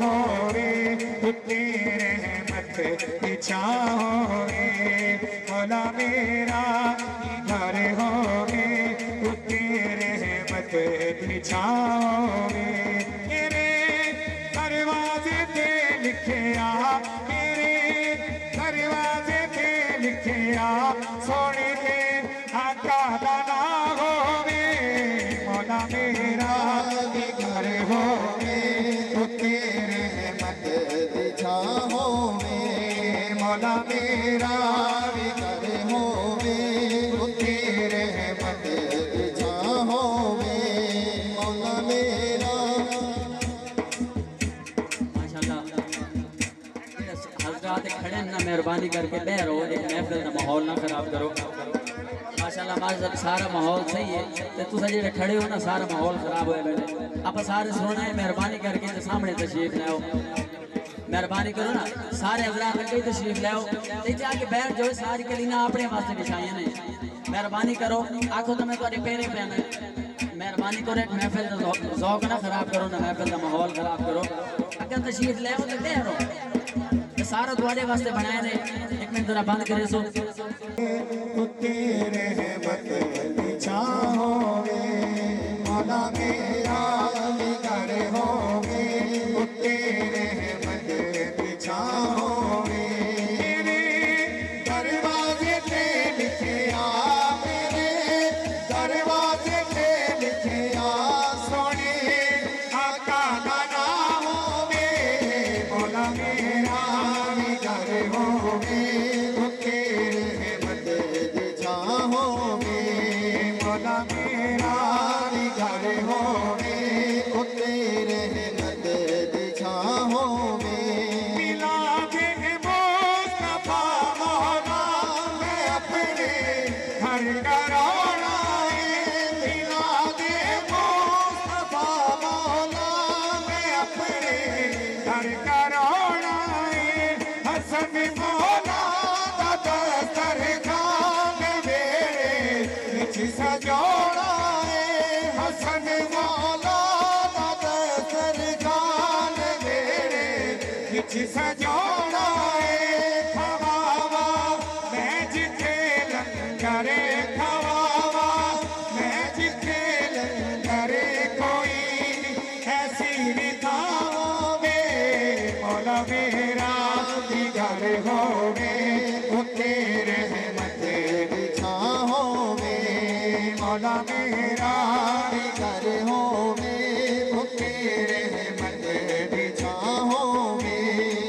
होवे तेरे रहमत की छाओवे मौला मेरा घर होवे तेरे रहमत की छाओवे मेरे दरवाजे पे लिखे आ मेरे दरवाजे पे लिखे आ सोने के आका दाना होवे मौला मेरा घर होवे तेरे रहमत की छाओवे मौला मेरा घर होवे तेरे रहमत की छाओवे मौला मेरा। हजरात खड़े ना मेहरबानी करके बह रहो, एक महफिल का माहौल ना खराब करो। माशाल्लाह माशाल्लाह सारा माहौल सही है तो तुम जो खड़े हो ना सारा माहौल खराब हो बैठे। आप सारे सुनना है मेहरबानी करके तो सामने तशरीफ लाओ, मेहरबानी करो ना सारे हजरात अगे तशरीफ लाओ तो आके बैठ जाओ। सारी कलीना अपने वास्ते बिछाइया ने, मेहरबानी करो आखो तो मैं तुम्हारे पेरे पैना मेहरबानी करो। एक महफिल का जौक ना खराब करो ना महफिल का माहौल खराब करो। अगर तशरीफ लाओ तो दे रहो सारा तुम्हारे वास्ते बनाए ने। एक मिनट जरा बंद करे सो तेरे रहमत की छाओवे मौला मेरा घर होवे तेरे रहमत की छाओवे मेरे दरवाजे पे लिखे आ मेरे दरवाजे पे लिखे आ सोने आका का नाम होवे मौला मेरा घर होवे तेरे रहमत की छाओवे मौला मेरा घर होवे तेरे रहमत की छाओवे मिलादे मुस्तफा मौला मैं अपने घर का रोना मिलादे मुस्तफा मौला मैं अपने घर का रोना हसन मौला दस्तर खान मेरे सजोड़ा हसन मौला दस्तर खान मेरे सजोड़ा खवावा मैं जिथे लंगरे खवावा मैं जिथे लंगरे कोई ऐसी भी खावे मौला मेरा घर होवे तेरे रहमत की छाओवे मौला मेरा घर होवे तेरे रहमत की छाओवे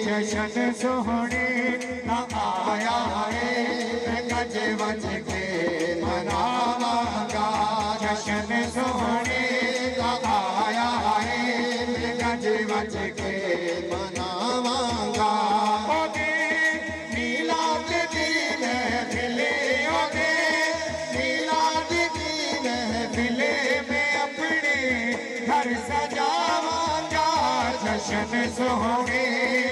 जशन सोहने ना आया है मैं गज वज के मनावांगा जशन सोहने का आया है मैं गज वज के मनावांगा घर सजावांगा जशन सोहने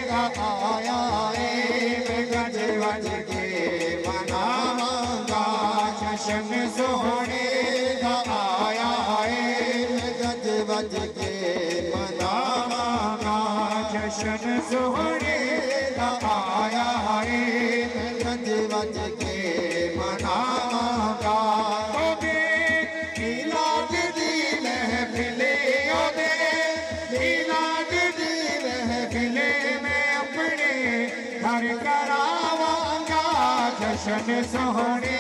का आया है गज वज के मनावांगा जशन सोहने का आया है गज वज के मनावांगा जशन सोहने का आया है गज वज के मनावांगा घर करावांगा जशन सोहने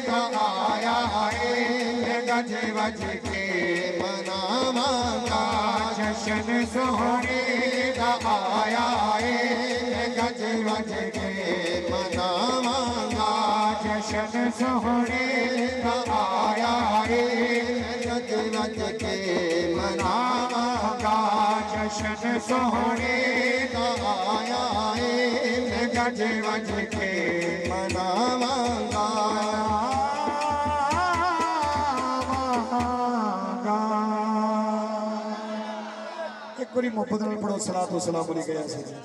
का आया है गज वज के मनावांगा जशन सोहने का आया है गज वज के मनावांगा जशन सोहने का आया है गज वज के मनावांगा जशन सोहने का आया है गज वज के मनावांगा। एक बारी मोहब्बत नाल पढ़ो सलातो सलाम अलैहि।